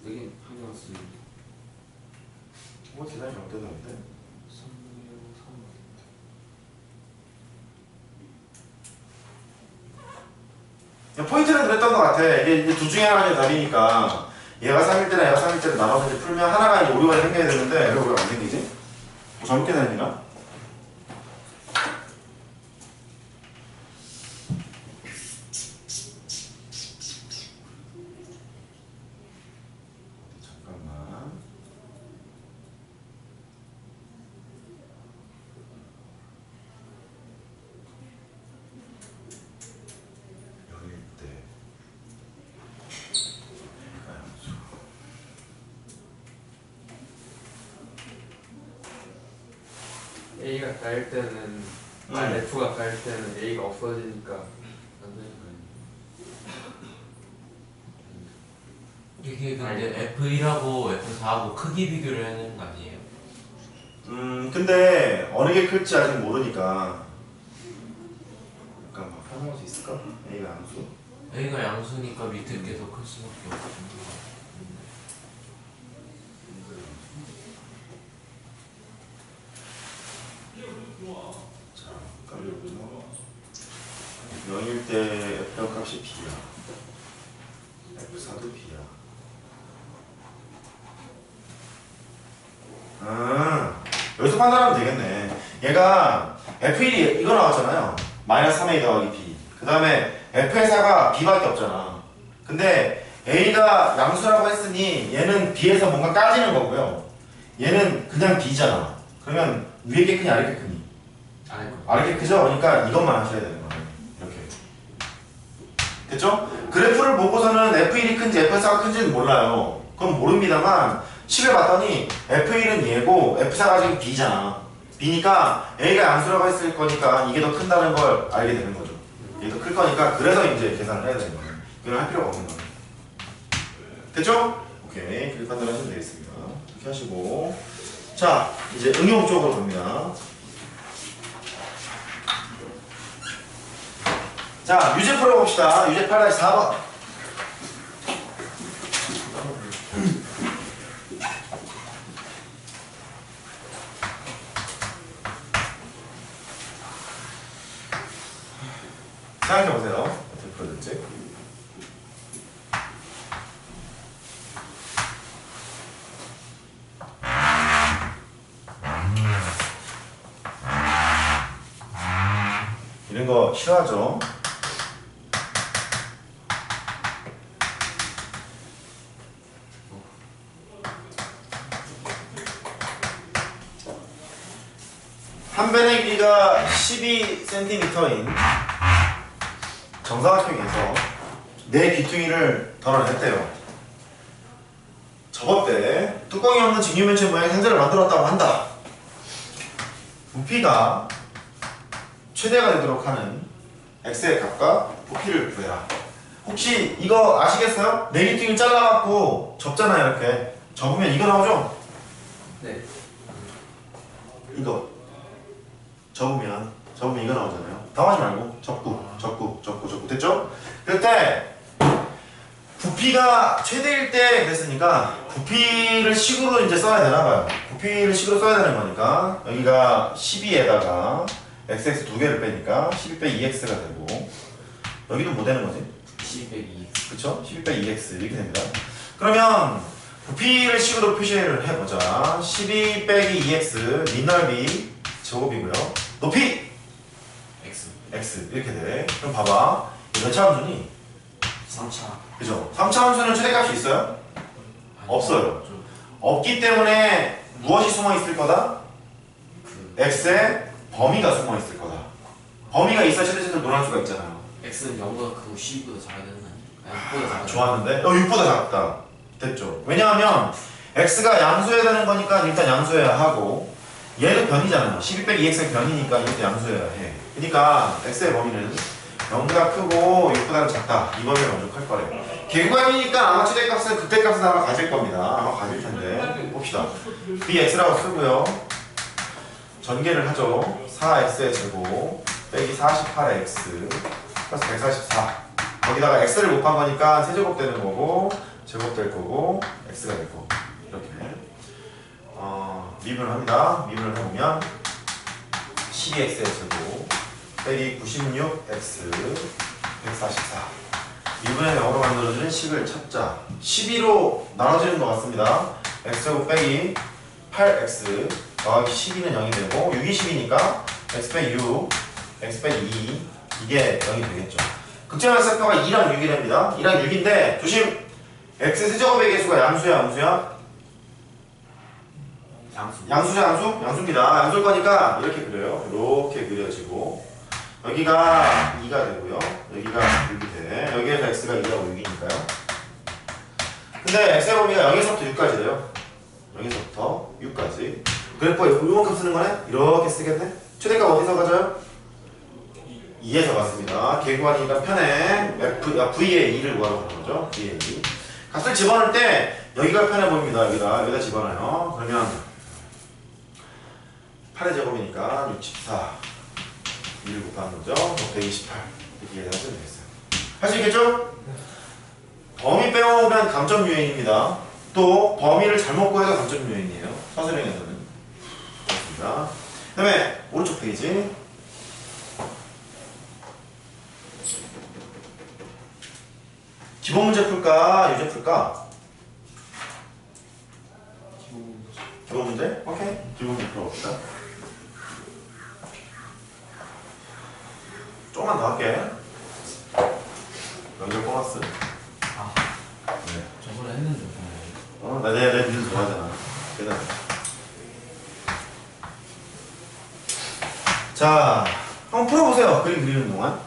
여긴 마이너스 뭐 계산이 잘못되던데. 3분의 3. 포인트는 그랬던 것 같아. 이게 둘 중에 하나의 답이니까 얘가 3일 때나 얘가 3일 때를 나눠서 이제 풀면 하나가 이제 오류가 생겨야 되는데 왜 오류가 안 생기지? 뭐 잘못 계산이나? 잠깐만. 여길 때 A가 까일 때는 F가 까일 때는 A가 없어지니까 안 되는 거예요. 이게 근데 F1하고 F4하고 크기 비교를 해야 되는 거 아니에요? 근데 어느 게 클지 아직 모르니까 잠깐만 설명할 수 있을까? A가 양수? A가 양수니까 밑에 게 더 클 수밖에 없어. 자, 깔려보죠. 0일 때 F형 값이 B야. F4도 B야. 여기서 판단하면 되겠네. 얘가 F1이 이거 나왔잖아요. 마이너스 3A 더하기 B. 그 다음에 F의4가 B밖에 없잖아. 근데 A가 양수라고 했으니 얘는 B에서 뭔가 까지는 거고요. 얘는 그냥 B잖아. 그러면 위에 게 크니 아래 게 크니? 아래 게 크죠? 그러니까 이것만 하셔야 되는 거예요. 이렇게. 됐죠? 그래프를 보고서는 F1이 큰지 F4가 큰지는 몰라요. 그건 모릅니다만 식을 봤더니 F1은 얘고 F4가 지금 B잖아. B니까 A가 양수라고 했을 거니까 이게 더 큰다는 걸 알게 되는 거죠. 이게 더 클 거니까 그래서 이제 계산을 해야 되는 거예요. 이건 할 필요가 없는 거예요. 됐죠? 오케이. 그렇게 판단하시면 되겠습니다. 이렇게 하시고 자 이제 응용 쪽으로 갑니다. 자 유제 풀어봅시다. 유제 8-4번 생각해보세요. 어떻게 풀어질지. 이런 거 싫어하죠? 한 변의 길이가 12cm인 정사각형에서 네 귀퉁이를 덜어냈대요. 접었대. 뚜껑이 없는 직류면체 모양의 상자를 만들었다고 한다. 부피가 최대가 되도록 하는 x의 값과 부피를 구해라. 혹시 이거 아시겠어요? 네 귀퉁이를 잘라갖고 접잖아요. 이렇게 접으면 이거 나오죠? 네. 이거 접으면 이거 나오잖아요. 당하지 말고 접고 됐죠? 그럴 때 부피가 최대일 때 그랬으니까 부피를 식으로 이제 써야 되나봐요. 부피를 식으로 써야 되는 거니까 여기가 12에다가 xx 두 개를 빼니까 12 빼기 2x가 되고 여기도 뭐 되는 거지? 12 빼기 2. 그쵸? 12 빼기 2x 이렇게 됩니다. 그러면 부피를 식으로 표시를 해보자. 12 빼기 2x 밑넓이 제곱이고요. 높이 X. x 이렇게 돼. 그럼 봐봐. 몇 차 함수니? 3차. 그죠? 3차 함수는 최대값이 있어요? 없어요. 좀 없기 때문에 무엇이 숨어 있을 거다? 그 x의 범위가 숨어 있을 거다. 범위가 있어야 최대값을 논할 수가 있잖아요. X는 0보다 크고 12보다 작아야 되는 거 아니야? 아니 6보다 작아. 좋았는데? 6보다 작다. 됐죠? 왜냐하면 x가 양수해야 되는 거니까 일단 양수해야 하고 얘도 변이잖아요. 12 빼기 2x가 변이니까 이것도 양수해야 해. 그러니까 x의 범위는 0보다 크고 6보다 작다. 이 범위에 만족할 거래요. 개구간이니까 아마 최대값은 극대값은 아마 가질 겁니다. 아마 가질 텐데 봅시다. bx라고 쓰고요. 전개를 하죠. 4x의 제곱 빼기 48x 플러스 144. 거기다가 x를 곱한 거니까 세제곱 되는 거고 제곱 될 거고 x가 될 거고 이렇게 미분을 합니다. 미분을 해보면 12x의 제곱 빼기 96x 144. 미분의 0으로 만들어주는 식을 찾자. 12로 나눠지는 것 같습니다. x제곱 빼기 8x 더하기 12는 0이 되고 6이 10이니까 x 빼기 6 x 빼기 2 이게 0이 되겠죠. 극제할 셈표가 2랑 6이 됩니다. 2랑 6인데 조심! x 세제곱의 개수가 양수야 암수야? 양수. 양수죠 양수? 양수입니다. 양수일 거니까 이렇게 그려요. 이렇게 그려지고 여기가 2가 되고요. 여기가 6이 돼. 여기에서 x가 2하고 6이니까요. 근데 x의 범위가 0에서부터 6까지 돼요. 0에서부터 6까지. 그래프 이만큼 쓰는 거네? 이렇게 쓰겠네? 최대값 어디서 가져요? 2에서 갔습니다. 개구간이니까 편해. v의 2를 구하러 가는 거죠. v의 2. 값을 집어넣을 때 여기가 편해 보입니다. 여기다 집어넣어요. 그러면 8의 제곱이니까 64 2를 곱하는 거죠. 128 이렇게 하시면 되겠어요. 할 수 있겠죠? 범위 빼오면 감점 유행입니다. 또 범위를 잘못 구해도 감점 유행이에요. 서술형에서는. 그렇습니다. 그 다음에 오른쪽 페이지 기본 문제 풀까? 유제 풀까? 기본 문제? 오케이. 기본 문제 풀어봅시다. 조금만 더 할게. 연결 보너스. 아 네. 저번에 했는데 내 미술 좋아하잖아. 대단해. 자, 한번 풀어보세요. 그림 그리는 동안.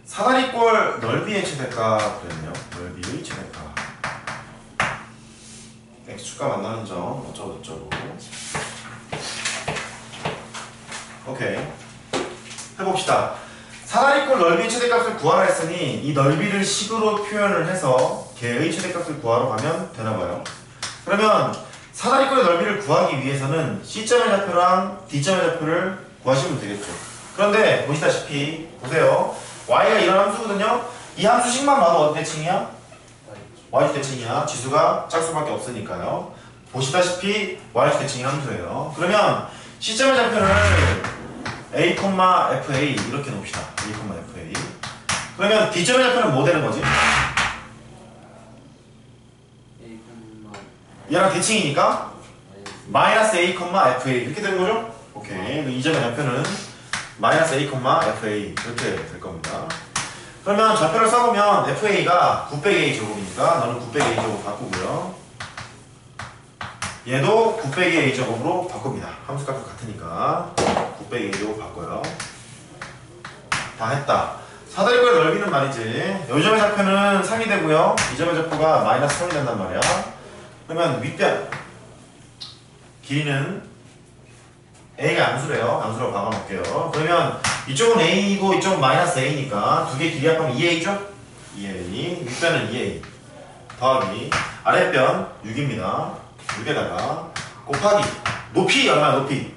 사다리꼴 넓이의 최대값 그랬네요. 넓이의 최대값. x축과 만나는 점 어쩌고저쩌고. 오케이. 해봅시다. 사다리꼴 넓이의 최대값을 구하라 했으니 이 넓이를 식으로 표현을 해서 걔의 최대값을 구하러 가면 되나봐요. 그러면 사다리꼴의 넓이를 구하기 위해서는 C점의 좌표랑 D점의 좌표를 구하시면 되겠죠. 그런데 보시다시피 보세요. y가 이런 함수거든요. 이 함수식만 봐도 어디 대칭이야? y수 대칭이야. 지수가 짝수밖에 없으니까요. 보시다시피 y수 대칭이 함수예요. 그러면 C점의 좌표를 a, fa 이렇게 놓읍시다. a, fa. 그러면 D점의 좌표는 뭐 되는 거지? 얘랑 대칭이니까 마이너스 a, fa 이렇게 되는 거죠? 오케이. 이 점의 좌표는 마이너스 a, fa 이렇게 될 겁니다. 그러면 좌표를 써보면 fa가 9 빼기 a 제곱이니까 너는 9 빼기 a 제곱 바꾸고요. 얘도 9 빼기 a 제곱으로 바꿉니다. 함수값이 같으니까 9 빼기 a 제곱 바꿔요. 다 했다. 사다리꼴의 넓이는 말이지. 이 점의 좌표는 3이 되고요. 이 점의 좌표가 마이너스 3이 된단 말이야. 그러면 윗변 길이는 A가 암수래요. 암수로 박아놓을게요. 그러면 이쪽은 A이고 이쪽은 마이너스 A니까 두 개 길이 합하면 2A죠? 2A. 윗변은 2A. 더하기 아랫변 6입니다. 6에다가 곱하기 높이 얼마야 높이?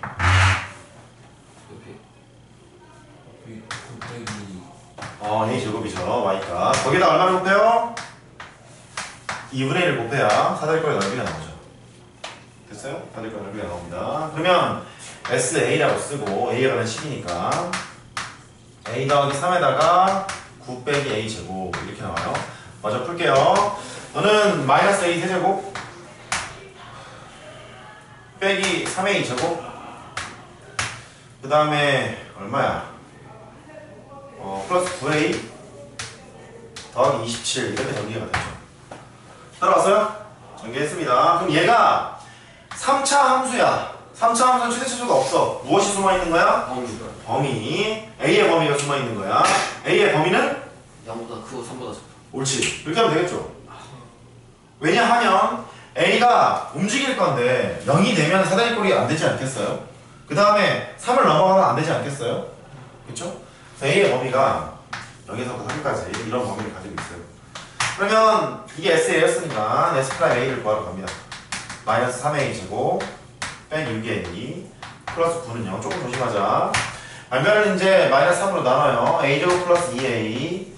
A 제곱이죠. Y가 거기다 얼마를 곱해요? 2분의 1을 곱해야 사다리꼴의 넓이가 나오죠. 됐어요? 사다리꼴의 넓이가 나옵니다. 그러면 SA라고 쓰고 A가 는 10이니까 A 더하기 3에다가 9 빼기 A 제곱 이렇게 나와요. 먼저 풀게요. 너는 마이너스 A 세제곱 빼기 3A 제곱 그 다음에 얼마야? 플러스 9A 더하기 27 이렇게 전개가 되죠. 따라왔어요? 전개했습니다. 그럼 얘가 3차 함수야. 3차 함수는 최대차수가 없어. 무엇이 숨어있는 거야? 범위. A의 범위가 숨어있는 거야. A의 범위는? 0보다 크고 3보다 작다. 옳지. 이렇게 하면 되겠죠. 왜냐하면 A가 움직일 건데 0이 되면 사다리꼴이 안 되지 않겠어요? 그 다음에 3을 넘어가면 안 되지 않겠어요? 그쵸? A의 범위가 0에서부터 3까지 이런 범위를 가지고 있어요. 그러면 이게 SA였으니까 S'A를 구하러 갑니다. 마이너스 3A 제곱 빼기 6A 플러스 9는 0. 조금 조심하자. 알면은 이제 마이너스 3으로 나눠요. A 제곱 플러스 2A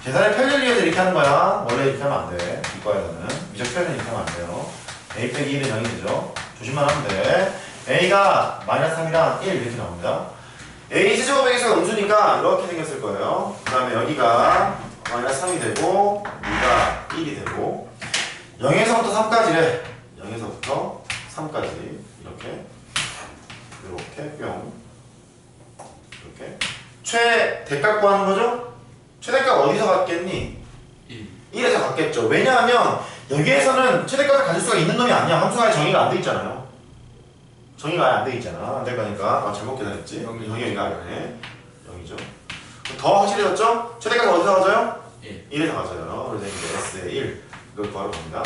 계산의 편리를 위해서 이렇게 하는 거야. 원래 이렇게 하면 안 돼. 이과에서는 미적 표현은 이렇게 하면 안 돼요. A 빼기 1은 0이 되죠. 조심만 하면 돼. A가 마이너스 3이랑 1 이렇게 나옵니다. A 세제곱 A가 음수니까 이렇게 생겼을 거예요. 그 다음에 여기가 마이너스 3이 되고 여기가 1이 되고 0에서부터 3까지래. 0에서부터 3까지 이렇게 뿅 이렇게 최대값 구하는 거죠? 최대값 어디서 갖겠니? 1에서 갖겠죠. 왜냐하면 여기에서는 최대값을 가질 수가 있는 놈이 아니야. 함수가 아예 정의가 안 돼 있잖아요. 정의가 아예 안 돼 있잖아. 안 될 거니까 잘못 계산했지. 여기가 아니네. 0이죠. 더 확실해졌죠? 최대값 어디서 가져요? 1에서 가져요. 그래서 이제 S의 1 이걸 구하러 갑니다.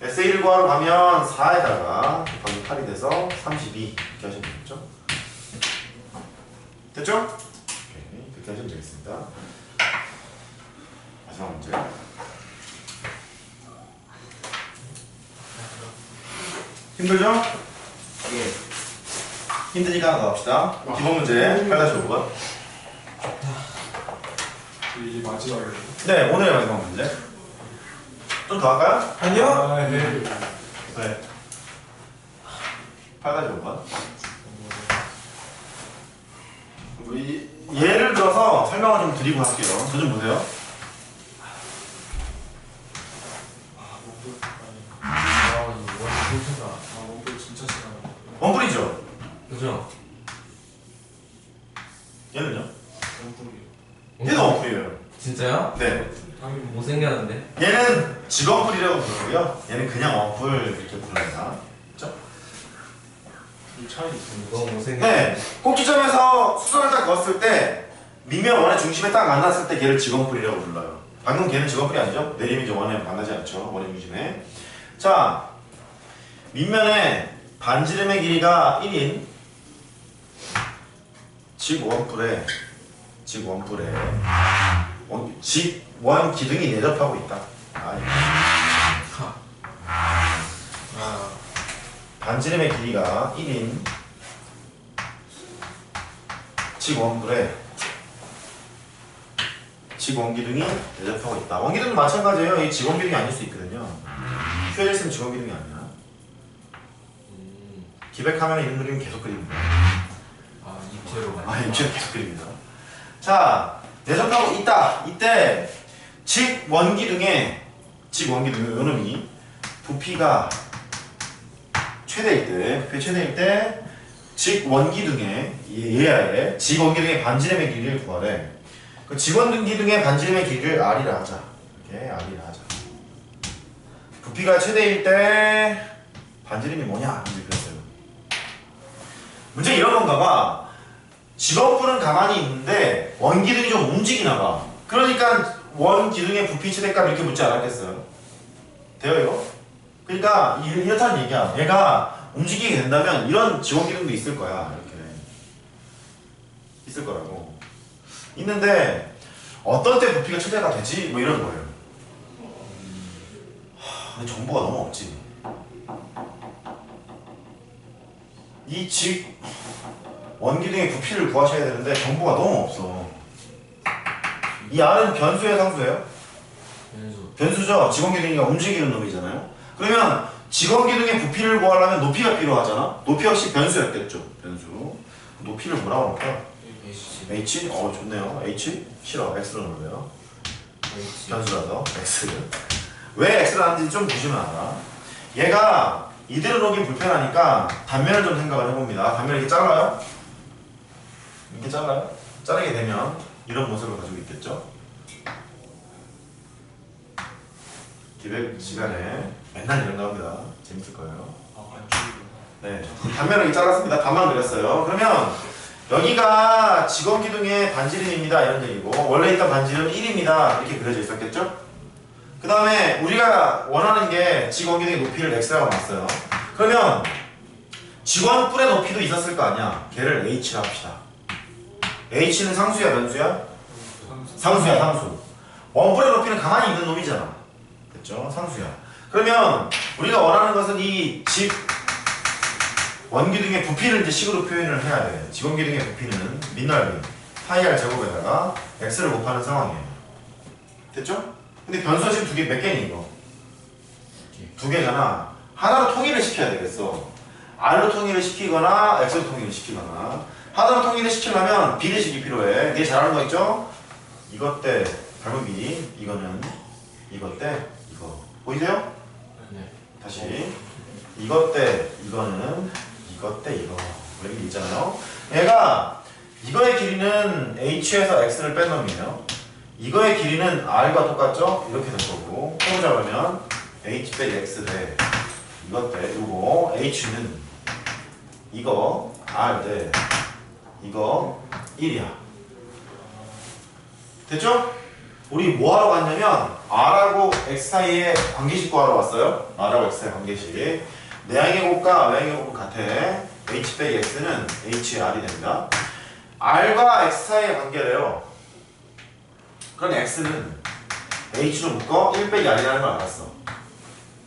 S의 1을 구하러 가면 4에다가 곱하기 8이 돼서 32 이렇게 하시면 되겠죠? 됐죠? 오케이. 그렇게 하시면 되겠습니다. 마지막 문제. 힘들죠? 예. 힘드니까 하나 더 합시다. 기본 문제 8-5번. 이게 마지막이에요. 네, 오늘의 마지막 문제. 좀 더 할까요? 아니요. 아, 네. 네. 8-5번. 예를 들어서 설명을 좀 드리고 할게요. 저 좀 보세요. 원뿔 진짜 싫어요. 원뿔이죠? 그죠? 얘는요? 원뿔이요. 얘도 원뿔이에요. 진짜요? 네. 당연히 뭐 못생겼는데? 얘는 직원뿔이라고 부르고요. 얘는 그냥 원뿔 이렇게 불러요. 그렇죠? 이 차이 있습니다. 너무 못생겼 네. 꼭지점에서 수선을 딱 그었을 때 밑면 원의 중심에 딱 만났을 때 걔를 직원뿔이라고 불러요. 방금 걔는 직원뿔이 아니죠? 내림이 이제 원에 만나지 않죠. 원의 중심에. 자, 밑면에 반지름의 길이가 1인 직원뿔에 직원 기둥이 내접하고 있다. 반지름의 길이가 1인 직원뿔에 직원기둥이 내접하고 있다. 원기둥도 마찬가지예요. 이 직원기둥이 아닐 수 있거든요. 퓨어져 있으면 직원기둥이 아니야. 기백하면 이런 그림 계속 그립니다. 입체로 입체로 계속 그립니다. 자, 내접하고 있다. 이때 직원기둥의 요놈이 부피가 최대일 때 직원기둥의 얘의 직원기둥의 반지름의 길이를 구하래. 그 직원기둥의 반지름의 길이를 R이라 하자. 이렇게 R이라 하자. 부피가 최대일 때 반지름이 뭐냐? 이렇게 그랬어요. 문제 이런 건가 봐. 직원분은 가만히 있는데 원기둥이 좀 움직이나 봐. 그러니까 원기둥의 부피 최대값 이렇게 묻지 않았겠어요? 돼요 이거? 그러니까 이렇다는 얘기야. 얘가 움직이게 된다면 이런 직원기둥도 있을 거야. 이렇게 있을 거라고. 있는데 어떤 때 부피가 최대가 되지? 뭐 이런 거예요. 근데 정보가 너무 없지. 이 직 원기둥의 부피를 구하셔야 되는데 정보가 너무 없어. 이 R은 변수예요, 상수예요? 변수. 변수죠. 직원기둥이가 움직이는 놈이잖아요. 그러면 직원기둥의 부피를 구하려면 높이가 필요하잖아. 높이 역시 변수였겠죠. 변수. 높이를 뭐라고 할까? H? 좋네요. H? 싫어. X로 넣어요. 변수라서 X. 왜 X를 하는지 좀 보시면 알아. 얘가 이대로 놓기 불편하니까 단면을 좀 생각을 해봅니다. 단면을 이렇게 잘라요. 이렇게 잘라요. 자르게 되면 이런 모습을 가지고 있겠죠. 기백 시간에 맨날 이런 거 합니다. 재밌을 거예요. 네, 단면을 이렇게 잘랐습니다. 반만 그렸어요. 그러면 여기가 직원기둥의 반지름입니다. 이런 얘기고 원래 있던 반지름은 1입니다. 이렇게 그려져 있었겠죠? 그 다음에 우리가 원하는 게 직원기둥의 높이를 x라고 놨어요. 그러면 직원뿔의 높이도 있었을 거 아니야. 걔를 h라 합시다. h는 상수야 변수야? 상수야 상수. 원뿔의 높이는 가만히 있는 놈이잖아. 됐죠? 상수야. 그러면 우리가 원하는 것은 이 직 원기둥의 부피를 이제 식으로 표현을 해야 돼. 직원기둥의 부피는 민넓이 파이 r 제곱에다가 x를 곱하는 상황이에요. 됐죠? 근데 변수가 지금 두 개 몇 개니 이거? 두 개잖아. 하나로 통일을 시켜야 되겠어. r로 통일을 시키거나 x로 통일을 시키거나. 하나로 통일을 시키려면 비례식이 필요해. 이게 잘하는 거 있죠? 이것 때 결국이 이거는 이것 때 이거 보이세요? 네. 다시 이것 때 이거는 이것 때 이거 이런 게 있잖아요. 얘가 이거의 길이는 h에서 x를 뺀 놈이에요. 이거의 길이는 r과 똑같죠? 이렇게 될 거고 해보자면 h 빼기 x 대 이것 때 요거 h는 이거 r 대 이거 1이야. 됐죠? 우리 뭐 하러 갔냐면 r하고 x 사이에 관계식 구하러 왔어요. r하고 x 사이 관계식. 내항의 곱과 외항의 곱은 같아. h 빼기 x는 h의 r이 됩니다. r과 x 사이의 관계래요. 그럼 x는 h로 묶어 1 빼기 r이라는 걸 알았어.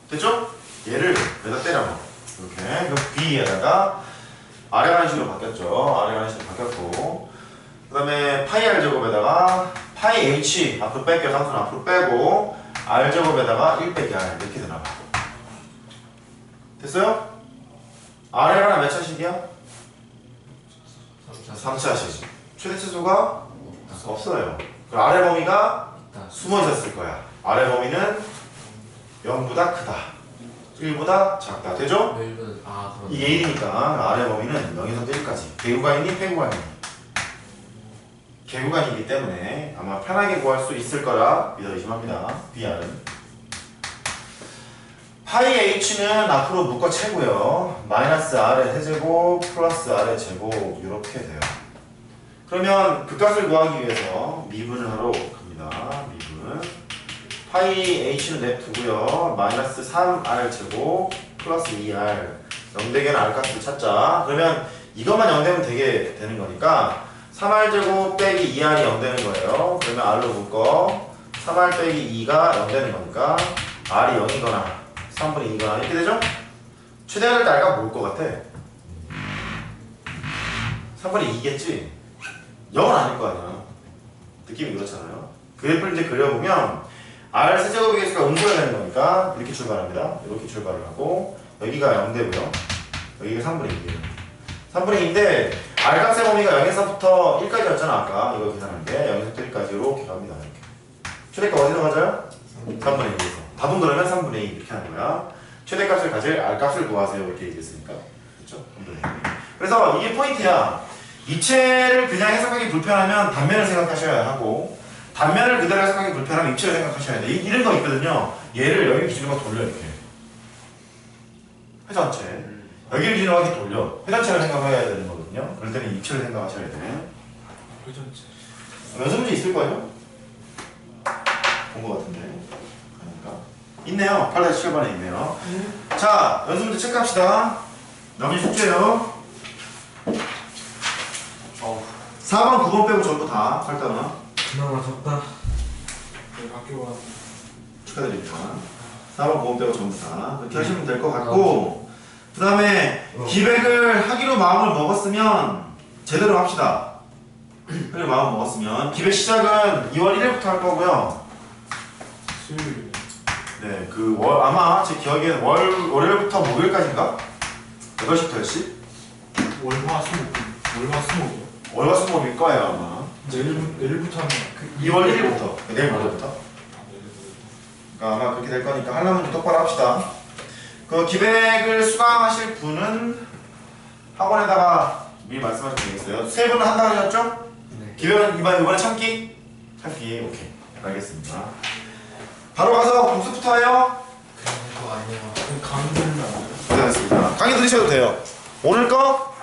됐죠? 얘를 여기다 때려놔. 이렇게. 그럼 b에다가 r에 관한 식으로 바뀌었죠. r에 관한 식으로 바뀌었고 그 다음에 파이 r 제곱에다가 파이 h 앞으로 뺄게요. 상수는 앞으로 빼고 r 제곱에다가 1 빼기 r 이렇게 되나봐. 됐어요? r에 관한 몇 차식이야? 3차식. 최대 차수가 없어요. 그 아래 범위가 숨어 있었을 거야. 아래 범위는 0보다 크다. 1보다 작다. 되죠? 웰은 그럼. 이게 1이니까 아래 범위는 0에서 1까지. 개구간이니 폐구간이니? 개구간이기 때문에 아마 편하게 구할 수 있을 거라 믿어 의심합니다. BR은. 파이 H는 앞으로 묶어 채고요. 마이너스 R의 세제곱 플러스 R의 제곱 이렇게 돼요. 그러면 그 값을 구하기 위해서 미분을 하러 갑니다. 미분. 파이 H는 냅두고요. 마이너스 3R 제곱 플러스 2R 0되게는 R 값을 찾자. 그러면 이것만 0되면 되는 거니까 3R 제곱 빼기 2R이 0되는 거예요. 그러면 R로 묶어 3R 빼기 2가 0되는 거니까 R이 0이거나 3분의 2거나 이렇게 되죠? 최대한을 날가 뭘 것 같아? 3분의 2겠지? 0은 아닐 거 아니야. 느낌이 그렇잖아요. 그래프를 이제 그려보면 R 세제곱의 개수가 음수가 되는 거니까 이렇게 출발합니다. 이렇게 출발을 하고 여기가 0되고요. 여기가 3분의 2예요. 3분의 2인데 R 값의 범위가 0에서부터 1까지였잖아 아까. 이거 계산할 때 0에서부터 1까지 이렇게 갑니다. 이렇게. 최대값 어디서 가져요? 3분의 2에서. 답은 그러면 3분의 2 이렇게 하는 거야. 최대값을 가질 R 값을 구하세요. 이렇게 얘기했으니까. 그렇죠? 3분의 2. 그래서 이게 포인트야. 입체를 그냥 해석하기 불편하면 단면을 생각하셔야 하고 단면을 그대로 해석하기 불편하면 입체를 생각하셔야 돼. 이런 거 있거든요. 얘를 여기 기준으로 돌려 이렇게. 회전체. 여기를 기준으로 이렇게 돌려. 회전체를 생각해야 되는 거거든요. 되거든요. 그럴 때는 입체를 생각하셔야 돼. 회전체. 연습 문제 있을 거예요? 본 거 같은데. 그러니까 있네요. 8-7번에 있네요. 자, 연습 문제 체크합시다. 나머지 숙제요. 4번, 9번 빼고 전부 다 8단원 그나마 적다. 네, 학교가 축하드립니다. 4번, 9번 빼고 전부 다 그렇게 하시면 될 것 같고, 그 다음에 기백을 하기로 마음을 먹었으면 제대로 합시다. 하기로 마음을 먹었으면 기백 시작은 2월 1일부터 할 거고요. 수요일이네. 네, 아마 제 기억에는 월요일부터 목요일까지인가? 8시부터 10시? 월화수목이요. 월화수목일 거예요 아마. 내일부터 하면 2월 1일부터 내일 모레부터. 그러니까 아마 그렇게 될 거니까 하려면 좀 똑바로 합시다. 그 기백을 수강하실 분은 학원에다가 미리 말씀하시면 되겠어요. 세 분은 한다고 하셨죠? 네. 기백은 이번에 참기? 참기, 오케이. 알겠습니다. 바로 가서 복습부터 해요. 그거 아니에요. 강의들은 안 돼요. 고생하셨습니다. 강의 들으셔도 돼요. 오늘 거